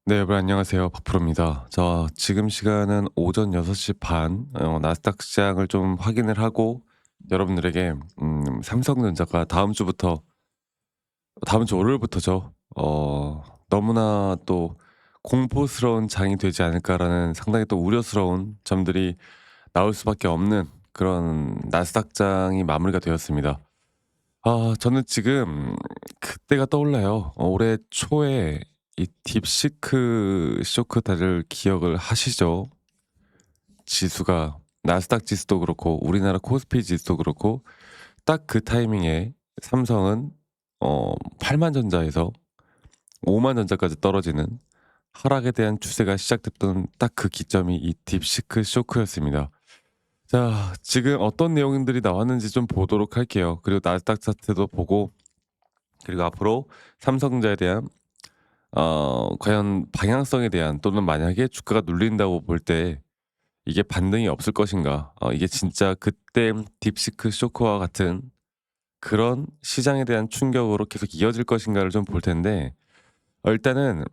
네, 여러분 안녕하세요. 박프로입니다. 지금 시간은 오전 6시 반, 나스닥 시장을 좀 확인을 하고 여러분들에게 삼성전자가 다음 주 월요일부터죠. 너무나 또 공포스러운 장이 되지 않을까라는 상당히 또 우려스러운 점들이 나올 수밖에 없는 그런 나스닥장이 마무리가 되었습니다. 저는 지금 그때가 떠올라요. 올해 초에 이 딥시크 쇼크 다들 기억을 하시죠? 지수가 나스닥 지수도 그렇고 우리나라 코스피 지수도 그렇고 딱 그 타이밍에 삼성은 8만 전자에서 5만 전자까지 떨어지는 하락에 대한 추세가 시작됐던 딱 그 기점이 이 딥시크 쇼크였습니다. 자, 지금 어떤 내용들이 나왔는지 좀 보도록 할게요. 그리고 나스닥 차트도 보고, 그리고 앞으로 삼성전자에 대한 과연 방향성에 대한, 또는 만약에 주가가 눌린다고 볼 때 이게 반등이 없을 것인가, 이게 진짜 그때 딥시크 쇼크와 같은 그런 시장에 대한 충격으로 계속 이어질 것인가를 좀 볼 텐데, 일단은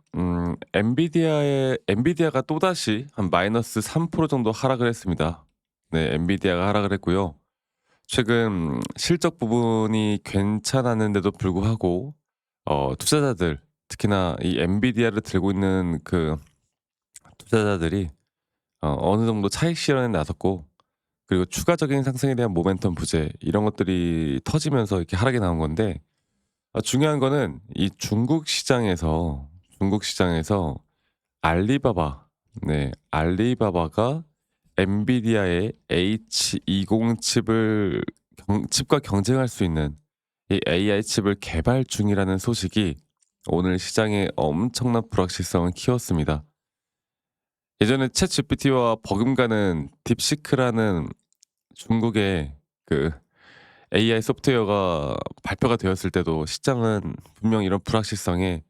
엔비디아가 또다시 한 마이너스 3% 정도 하락을 했습니다. 네, 엔비디아가 하락을 했고요. 최근 실적 부분이 괜찮았는데도 불구하고 투자자들, 특히나 이 엔비디아를 들고 있는 그 투자자들이 어느 정도 차익 실현에 나섰고, 그리고 추가적인 상승에 대한 모멘텀 부재, 이런 것들이 터지면서 이렇게 하락이 나온 건데, 중요한 거는 이 중국 시장에서 알리바바, 네, 알리바바가 엔비디아의 H20 칩과 경쟁할 수 있는 이 AI 칩을 개발 중이라는 소식이 오늘 시장에 엄청난 불확실성을 키웠습니다. 예전에 챗GPT와 버금가는 딥시크라는 중국의 그 AI 소프트웨어가 발표가 되었을 때도 시장은 분명 이런 불확실성에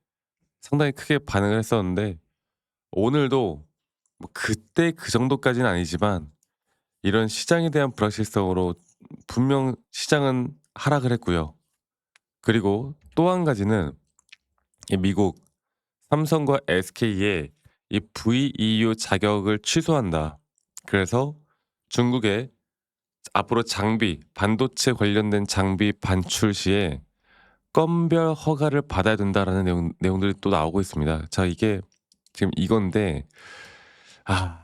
상당히 크게 반응을 했었는데, 오늘도 뭐 그때 그 정도까지는 아니지만 이런 시장에 대한 불확실성으로 분명 시장은 하락을 했고요. 그리고 또 한 가지는 이 미국 삼성과 SK의 이 VEU 자격을 취소한다. 그래서 중국의 앞으로 반도체 관련된 장비 반출 시에 건별 허가를 받아야 된다라는 내용들이 또 나오고 있습니다. 자, 이게 지금 이건데,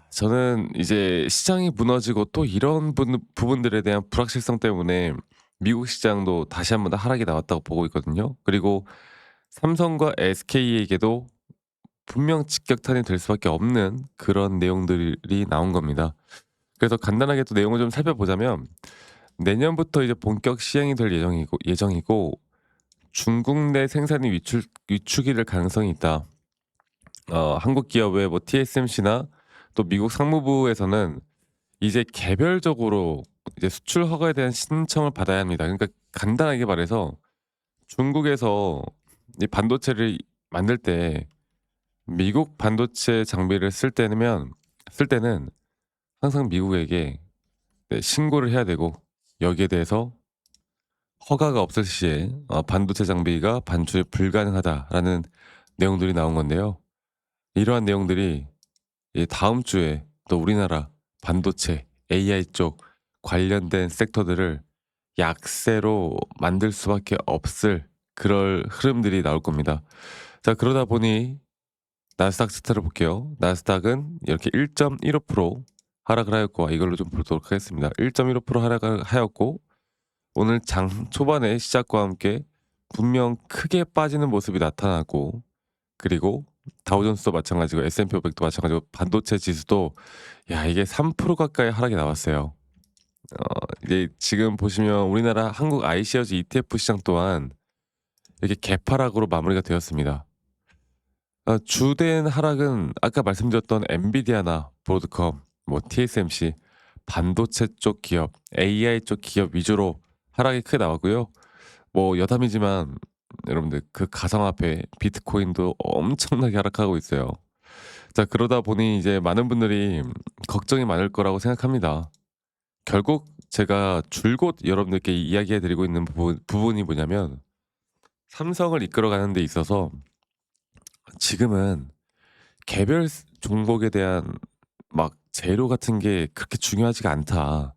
저는 이제 시장이 무너지고 또 이런 부분들에 대한 불확실성 때문에 미국 시장도 다시 한번 하락이 나왔다고 보고 있거든요. 그리고 삼성과 SK에게도 분명 직격탄이 될 수밖에 없는 그런 내용들이 나온 겁니다. 그래서 간단하게 또 내용을 좀 살펴보자면, 내년부터 이제 본격 시행이 될 예정이고 중국 내 생산이 위축이 될 가능성이 있다. 한국 기업의 뭐 TSMC나 또 미국 상무부에서는 이제 개별적으로 이제 수출 허가에 대한 신청을 받아야 합니다. 그러니까 간단하게 말해서 중국에서 이 반도체를 만들 때 미국 반도체 장비를 쓸 때는 항상 미국에게, 네, 신고를 해야 되고, 여기에 대해서 허가가 없을 시에 반도체 장비가 반출이 불가능하다라는 내용들이 나온 건데요. 이러한 내용들이 이 다음 주에 또 우리나라 반도체, AI 쪽 관련된 섹터들을 약세로 만들 수밖에 없을 그럴 흐름들이 나올 겁니다. 자, 그러다 보니 나스닥 차트를 볼게요. 나스닥은 이렇게 1.15% 하락을 하였고, 이걸로 좀 보도록 하겠습니다. 1.15% 하락을 하였고, 오늘 장 초반의 시작과 함께 분명 크게 빠지는 모습이 나타나고, 그리고 다우존스도 마찬가지고 S&P 500도 마찬가지고 반도체 지수도, 이게 3% 가까이 하락이 나왔어요. 이제 지금 보시면 우리나라 한국 iShares ETF 시장 또한 이렇게 개파락으로 마무리가 되었습니다. 주된 하락은 아까 말씀드렸던 엔비디아나 브로드컴, 뭐 TSMC, 반도체 쪽 기업, AI 쪽 기업 위주로 하락이 크게 나왔고요. 뭐 여담이지만 여러분들 그 가상화폐 비트코인도 엄청나게 하락하고 있어요. 자, 그러다 보니 이제 많은 분들이 걱정이 많을 거라고 생각합니다. 결국 제가 줄곧 여러분들께 이야기해 드리고 있는 부분이 뭐냐면, 삼성을 이끌어가는 데 있어서 지금은 개별 종목에 대한 막 재료 같은 게 그렇게 중요하지가 않다.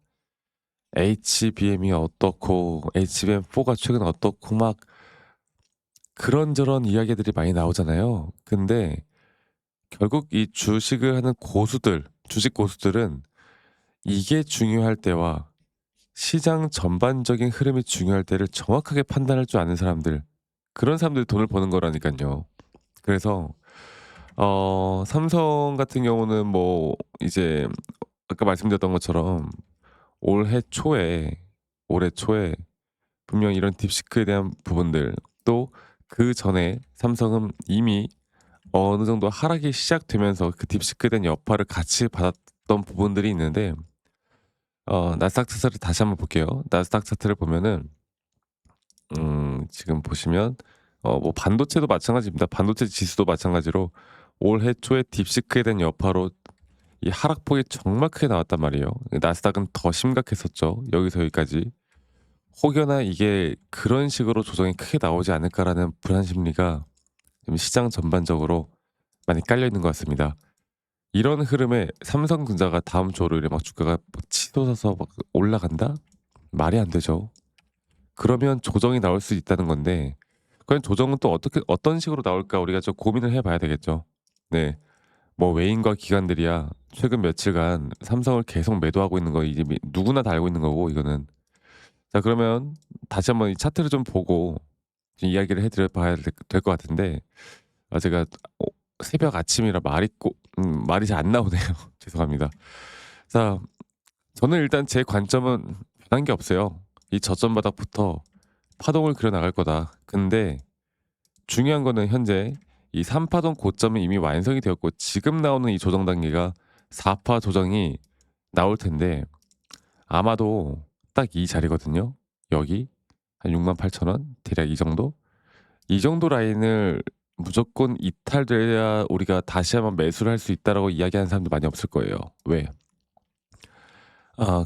HBM이 어떻고 HBM4가 최근 어떻고 막 그런저런 이야기들이 많이 나오잖아요. 근데 결국 이 주식을 하는 고수들, 주식 고수들은 이게 중요할 때와 시장 전반적인 흐름이 중요할 때를 정확하게 판단할 줄 아는 사람들, 그런 사람들이 돈을 버는 거라니깐요. 그래서 삼성 같은 경우는 뭐 이제 아까 말씀드렸던 것처럼 올해 초에 올해 초에 분명히 이런 딥시크에 대한 부분들, 또 그전에 삼성은 이미 어느 정도 하락이 시작되면서 그 딥시크에 대한 여파를 같이 받았던 부분들이 있는데 나스닥 차트를 다시 한번 볼게요. 나스닥 차트를 보면은 지금 보시면 뭐 반도체도 마찬가지입니다. 반도체 지수도 마찬가지로 올해 초에 딥시크에 대한 여파로 이 하락폭이 정말 크게 나왔단 말이에요. 나스닥은 더 심각했었죠. 여기서 여기까지. 혹여나 이게 그런 식으로 조정이 크게 나오지 않을까라는 불안 심리가 지금 시장 전반적으로 많이 깔려 있는 것 같습니다. 이런 흐름에 삼성전자가 다음 주 월요일에 막 주가가 막 치솟아서 막 올라간다? 말이 안 되죠. 그러면 조정이 나올 수 있다는 건데, 과연 조정은 또 어떻게 어떤 식으로 나올까 우리가 좀 고민을 해 봐야 되겠죠. 네. 뭐 외인과 기관들이야 최근 며칠간 삼성을 계속 매도하고 있는 거 이제 누구나 다 알고 있는 거고 이거는. 자 그러면 다시 한번 이 차트를 좀 보고 좀 이야기를 해 드려 봐야 될 것 같은데, 제가 새벽 아침이라 말이 잘 안 나오네요. 죄송합니다. 자 저는 일단 제 관점은 변한 게 없어요. 이 저점 바닥부터 파동을 그려 나갈 거다. 근데 중요한 거는 현재 이 3 파동 고점이 이미 완성이 되었고 지금 나오는 이 조정 단계가 4파 조정이 나올 텐데, 아마도 딱 이 자리거든요. 여기 한 68,000원 대략 이 정도? 이 정도 라인을 무조건 이탈돼야 우리가 다시 한번 매수를 할 수 있다라고 이야기하는 사람도 많이 없을 거예요. 왜?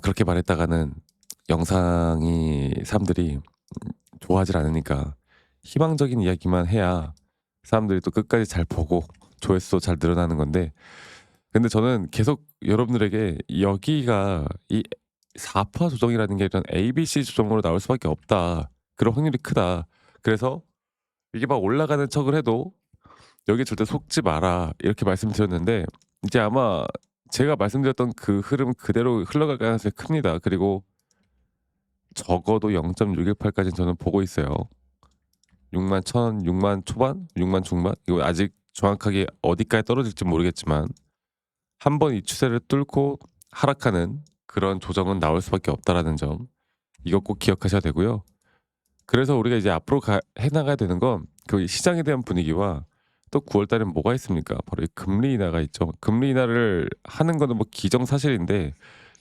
그렇게 말했다가는 영상이 사람들이 좋아하질 않으니까 희망적인 이야기만 해야 사람들이 또 끝까지 잘 보고 조회수 잘 늘어나는 건데, 근데 저는 계속 여러분들에게 여기가 이 4파 조정이라는 게 이런 ABC 조정으로 나올 수밖에 없다. 그런 확률이 크다. 그래서 이게 막 올라가는 척을 해도 "여기에 절대 속지 마라." 이렇게 말씀드렸는데, 이제 아마 제가 말씀드렸던 그 흐름 그대로 흘러갈 가능성이 큽니다. 그리고 적어도 0.618 까지는 저는 보고 있어요. 61,000, 60,000 초반, 60,000 중반, 이거 아직 정확하게 어디까지 떨어질지 모르겠지만 한 번 이 추세를 뚫고 하락하는 그런 조정은 나올 수밖에 없다라는 점, 이거 꼭 기억하셔야 되고요. 그래서 우리가 이제 앞으로 해 나가야 되는 건 그 시장에 대한 분위기와, 또 9월 달엔 뭐가 있습니까? 바로 이 금리 인하가 있죠. 금리 인하를 하는 거는 뭐 기정사실인데,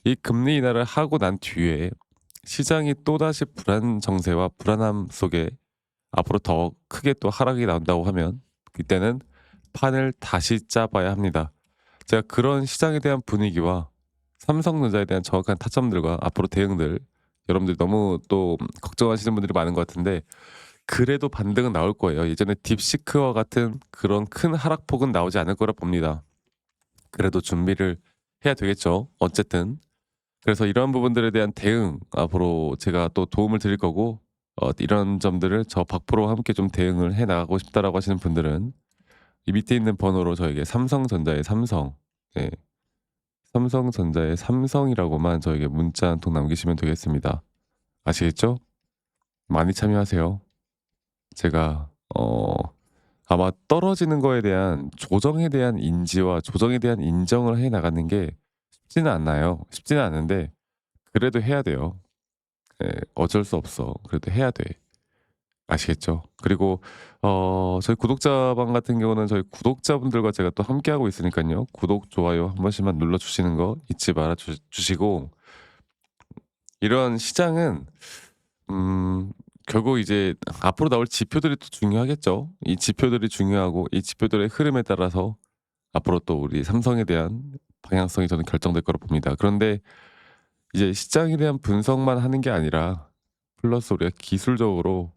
이 금리 인하를 하고 난 뒤에 시장이 또다시 불안 정세와 불안함 속에 앞으로 더 크게 또 하락이 나온다고 하면 이때는 판을 다시 짜 봐야 합니다. 제가 그런 시장에 대한 분위기와 삼성전자에 대한 정확한 타점들과 앞으로 대응들, 여러분들이 너무 또 걱정하시는 분들이 많은 것 같은데 그래도 반등은 나올 거예요. 예전에 딥시크와 같은 그런 큰 하락폭은 나오지 않을 거라 봅니다. 그래도 준비를 해야 되겠죠. 어쨌든. 그래서 이러한 부분들에 대한 대응 앞으로 제가 또 도움을 드릴 거고, 이런 점들을 저 박프로와 함께 좀 대응을 해 나가고 싶다라고 하시는 분들은 이 밑에 있는 번호로 저에게 삼성전자의 삼성, 예, 삼성전자의 삼성이라고만 저에게 문자 한 통 남기시면 되겠습니다. 아시겠죠? 많이 참여하세요. 제가 아마 떨어지는 거에 대한 조정에 대한 인지와 조정에 대한 인정을 해 나가는 게 쉽지는 않아요. 쉽지는 않은데 그래도 해야 돼요. 예, 어쩔 수 없어. 그래도 해야 돼. 아시겠죠? 그리고 저희 구독자방 같은 경우는 저희 구독자분들과 제가 또 함께하고 있으니깐요. 구독, 좋아요 한 번씩만 눌러 주시는 거 잊지 말아 주시고, 이런 시장은 음 결국 이제 앞으로 나올 지표들이 또 중요하겠죠. 이 지표들이 중요하고 이 지표들의 흐름에 따라서 앞으로 또 우리 삼성에 대한 방향성이 저는 결정될 거라 봅니다. 그런데 이제 시장에 대한 분석만 하는 게 아니라 플러스 우리가 기술적으로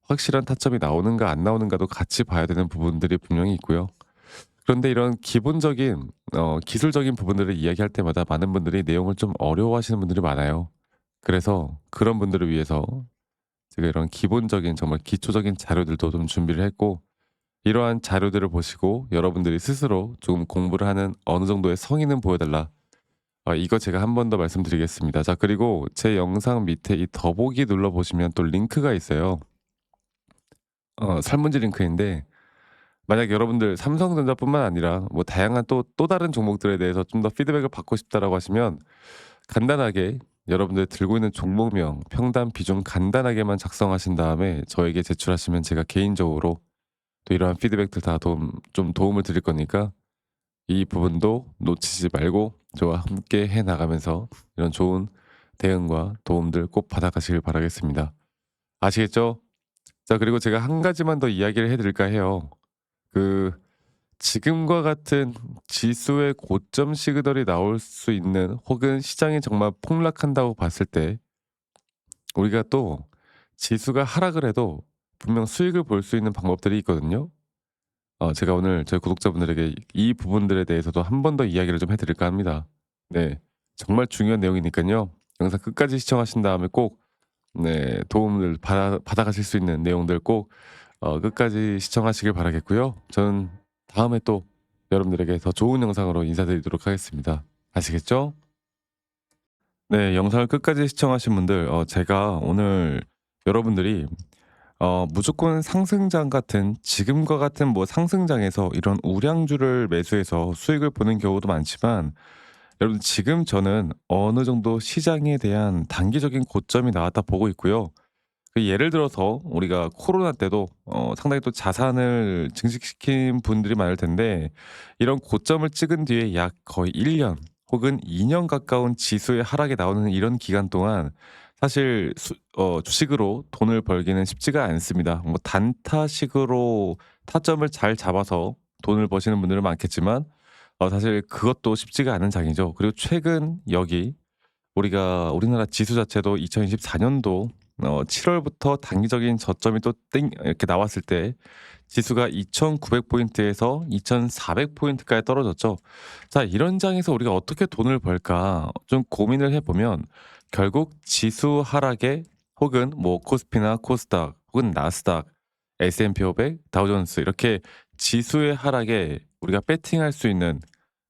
확실한 타점이 나오는가 안 나오는가도 같이 봐야 되는 부분들이 분명히 있고요. 그런데 이런 기본적인 기술적인 부분들을 이야기할 때마다 많은 분들이 내용을 좀 어려워하시는 분들이 많아요. 그래서 그런 분들을 위해서 제가 이런 기본적인 정말 기초적인 자료들도 좀 준비를 했고, 이러한 자료들을 보시고 여러분들이 스스로 조금 공부를 하는 어느 정도의 성의는 보여달라. 이거 제가 한 번 더 말씀드리겠습니다. 자, 그리고 제 영상 밑에 이 더보기 눌러보시면 또 링크가 있어요. 설문지 링크인데, 만약 여러분들 삼성전자뿐만 아니라 뭐 다양한 또 다른 종목들에 대해서 좀 더 피드백을 받고 싶다라고 하시면 간단하게 여러분들 들고 있는 종목명, 평단, 비중 간단하게만 작성하신 다음에 저에게 제출하시면 제가 개인적으로 또 이러한 피드백들 다 도움을 드릴 거니까 이 부분도 놓치지 말고 저와 함께 해 나가면서 이런 좋은 대응과 도움들 꼭 받아가시길 바라겠습니다. 아시겠죠? 자, 그리고 제가 한 가지만 더 이야기를 해 드릴까 해요. 그 지금과 같은 지수의 고점 시그널이 나올 수 있는, 혹은 시장이 정말 폭락한다고 봤을 때 우리가 또 지수가 하락을 해도 분명 수익을 볼 수 있는 방법들이 있거든요. 제가 오늘 저희 구독자분들에게 이 부분들에 대해서도 한 번 더 이야기를 좀 해 드릴까 합니다. 네. 정말 중요한 내용이니깐요. 영상 끝까지 시청하신 다음에 꼭 도움을 받아가실 수 있는 내용들 꼭 끝까지 시청하시길 바라겠고요. 저는 다음에 또 여러분들에게 더 좋은 영상으로 인사드리도록 하겠습니다. 아시겠죠? 네. 영상을 끝까지 시청하신 분들, 제가 오늘 여러분들이 무조건 상승장 같은, 지금과 같은 뭐 상승장에서 이런 우량주를 매수해서 수익을 보는 경우도 많지만, 여러분 지금 저는 어느 정도 시장에 대한 단기적인 고점이 나왔다 보고 있고요. 예를 들어서 우리가 코로나 때도 상당히 또 자산을 증식시킨 분들이 많을 텐데, 이런 고점을 찍은 뒤에 약 거의 1년 혹은 2년 가까운 지수의 하락이 나오는 이런 기간 동안 사실 주식으로 돈을 벌기는 쉽지가 않습니다. 뭐 단타식으로 타점을 잘 잡아서 돈을 버시는 분들은 많겠지만, 사실 그것도 쉽지가 않은 장이죠. 그리고 최근 여기 우리나라 지수 자체도 2024 년도 7 월부터 단기적인 저점이 또 땡 이렇게 나왔을 때 지수가 2,900 포인트에서 2,400 포인트까지 떨어졌죠. 자, 이런 장에서 우리가 어떻게 돈을 벌까 좀 고민을 해 보면, 결국 지수 하락에, 혹은 뭐 코스피나 코스닥 혹은 나스닥, S&P 500, 다우존스, 이렇게 지수의 하락에 우리가 배팅할 수 있는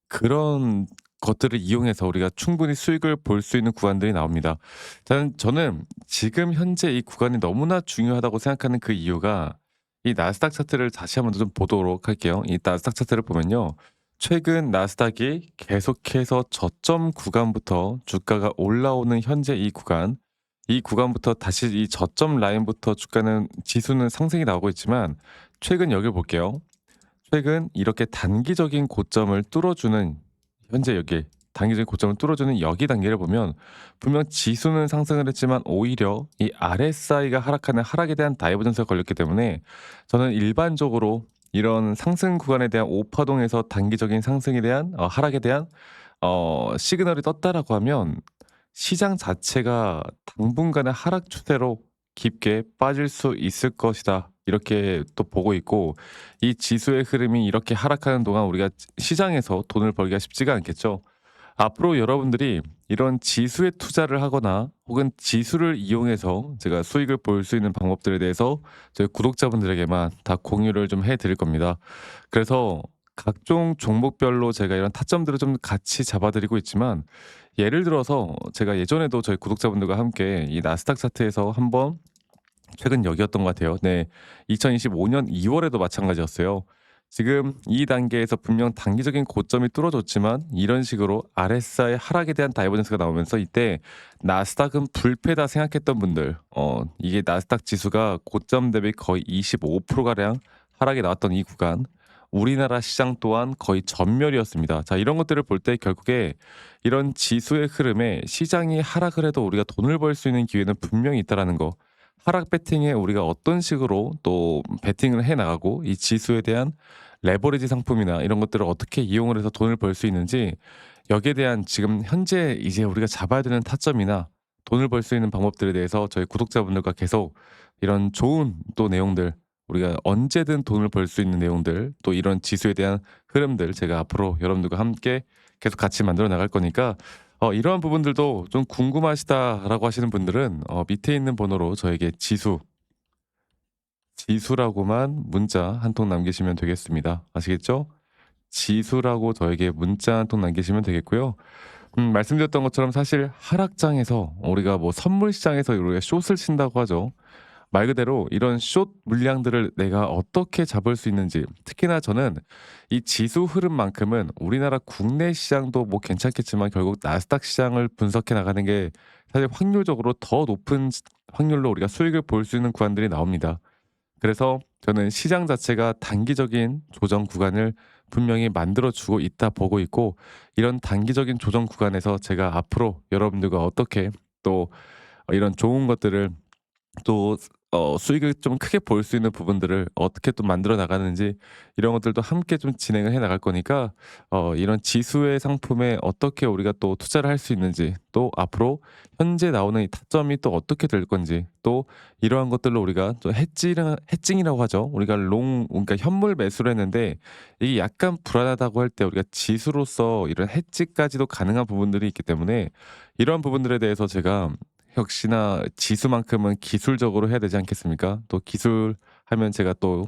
그런 것들을 이용해서 우리가 충분히 수익을 볼 수 있는 구간들이 나옵니다. 저는 지금 현재 이 구간이 너무나 중요하다고 생각하는 그 이유가, 이 나스닥 차트를 다시 한번 좀 보도록 할게요. 이 나스닥 차트를 보면요. 최근 나스닥이 계속해서 저점 구간부터 주가가 올라오는 현재 이 구간부터 다시 이 저점 라인부터 지수는 상승이 나오고 있지만, 최근 여길 볼게요. 최근 이렇게 단기적인 고점을 뚫어주는, 현재 여기 단기적인 고점을 뚫어주는 여기 단계를 보면 분명 지수는 상승을 했지만 오히려 이 RSI가 하락하는 하락에 대한 다이버전스가 걸렸기 때문에, 저는 일반적으로 이런 상승 구간에 대한 오파동에서 단기적인 상승에 대한 하락에 대한 시그널이 떴다라고 하면 시장 자체가 당분간의 하락 추세로 깊게 빠질 수 있을 것이다, 이렇게 또 보고 있고, 이 지수의 흐름이 이렇게 하락하는 동안 우리가 시장에서 돈을 벌기가 쉽지가 않겠죠. 앞으로 여러분들이 이런 지수에 투자를 하거나 혹은 지수를 이용해서 제가 수익을 볼 수 있는 방법들에 대해서 저희 구독자분들에게만 다 공유를 좀 해 드릴 겁니다. 그래서 각종 종목별로 제가 이런 타점들을 좀 같이 잡아 드리고 있지만, 예를 들어서 제가 예전에도 저희 구독자분들과 함께 이 나스닥 차트에서 한번, 최근 여기였던 것 같아요. 네. 2025년 2 월에도 마찬가지였어요. 지금 이 단계에서 분명 단기적인 고점이 뚫어졌지만 이런 식으로 RSI 하락에 대한 다이버전스가 나오면서, 이때 나스닥은 불패다 생각했던 분들, 이게 나스닥 지수가 고점 대비 거의 25% 가량 하락이 나왔던 이 구간, 우리나라 시장 또한 거의 전멸이었습니다. 자, 이런 것들을 볼 때 결국에 이런 지수의 흐름에 시장이 하락을 해도 우리가 돈을 벌 수 있는 기회는 분명히 있다라는 거, 하락 배팅에 우리가 어떤 식으로 또 배팅을 해 나가고, 이 지수에 대한 레버리지 상품이나 이런 것들을 어떻게 이용을 해서 돈을 벌 수 있는지, 여기에 대한 지금 현재 이제 우리가 잡아야 되는 타점이나 돈을 벌 수 있는 방법들에 대해서 저희 구독자분들과 계속 이런 좋은 또 내용들 우리가 언제든 돈을 벌 수 있는 내용들 또 이런 지수에 대한 흐름들 제가 앞으로 여러분들과 함께 계속 같이 만들어 나갈 거니까 이러한 부분들도 좀 궁금하시다라고 하시는 분들은 밑에 있는 번호로 저에게 지수라고만 문자 한 통 남기시면 되겠습니다. 아시겠죠? 지수라고 저에게 문자 한 통 남기시면 되겠고요. 말씀드렸던 것처럼 사실 하락장에서 우리가 뭐 선물 시장에서 우리가 숏을 친다고 하죠. 말 그대로 이런 숏 물량들을 내가 어떻게 잡을 수 있는지, 특히나 저는 이 지수 흐름만큼은 우리나라 국내 시장도 뭐 괜찮겠지만 결국 나스닥 시장을 분석해 나가는 게 사실 확률적으로 더 높은 확률로 우리가 수익을 볼 수 있는 구간들이 나옵니다. 그래서 저는 시장 자체가 단기적인 조정 구간을 분명히 만들어 주고 있다 보고 있고, 이런 단기적인 조정 구간에서 제가 앞으로 여러분들과 어떻게 또 이런 좋은 것들을 또 수익을 좀 크게 볼 수 있는 부분들을 어떻게 또 만들어 나가는지, 이런 것들도 함께 좀 진행을 해 나갈 거니까 이런 지수의 상품에 어떻게 우리가 또 투자를 할 수 있는지, 또 앞으로 현재 나오는 이 타점이 또 어떻게 될 건지, 또 이러한 것들로 우리가 좀 해칭이라고 하죠. 우리가 그러니까 현물 매수를 했는데 이게 약간 불안하다고 할 때 우리가 지수로서 이런 해지까지도 가능한 부분들이 있기 때문에, 이러한 부분들에 대해서 제가 역시나 지수만큼은 기술적으로 해야 되지 않겠습니까? 또 기술하면 제가 또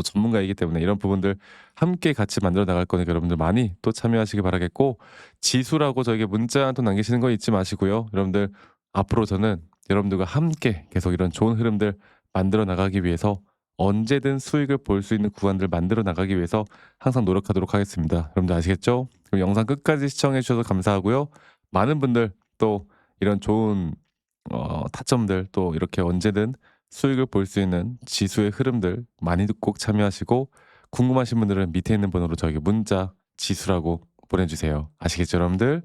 전문가이기 때문에 이런 부분들 함께 같이 만들어 나갈 거니까 여러분들 많이 또 참여하시기 바라겠고, 지수라고 저에게 문자 한 통 남기시는 거 잊지 마시고요. 여러분들 앞으로 저는 여러분들과 함께 계속 이런 좋은 흐름들 만들어 나가기 위해서 언제든 수익을 볼 수 있는 구간들 만들어 나가기 위해서 항상 노력하도록 하겠습니다. 여러분들 아시겠죠? 그럼 영상 끝까지 시청해 주셔서 감사하고요. 많은 분들 또 이런 좋은 타점들, 또 이렇게 언제든 수익을 볼 수 있는 지수의 흐름들 많이 꼭 참여하시고, 궁금하신 분들은 밑에 있는 번호로 저에게 문자 지수라고 보내주세요. 아시겠죠, 여러분들?